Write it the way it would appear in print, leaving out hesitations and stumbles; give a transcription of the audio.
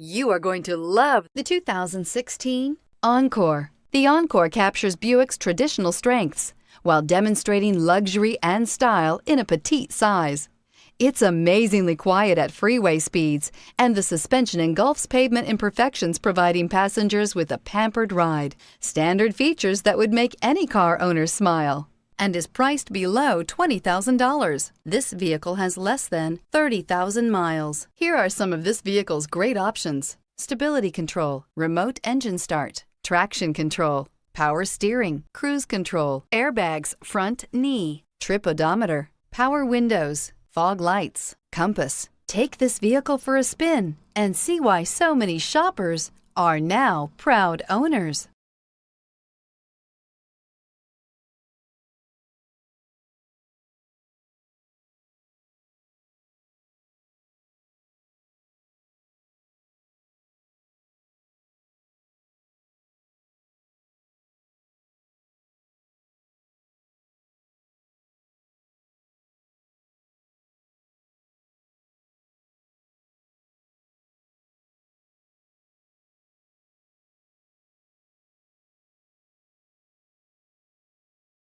You are going to love the 2016 Encore. The Encore captures Buick's traditional strengths while demonstrating luxury and style in a petite size. It's amazingly quiet at freeway speeds, and the suspension engulfs pavement imperfections, providing passengers with a pampered ride. Standard features that would make any car owner smile, and is priced below $20,000. This vehicle has less than 30,000 miles. Here are some of this vehicle's great options: stability control, remote engine start, traction control, power steering, cruise control, airbags, front knee, trip odometer, power windows, fog lights, compass. Take this vehicle for a spin and see why so many shoppers are now proud owners.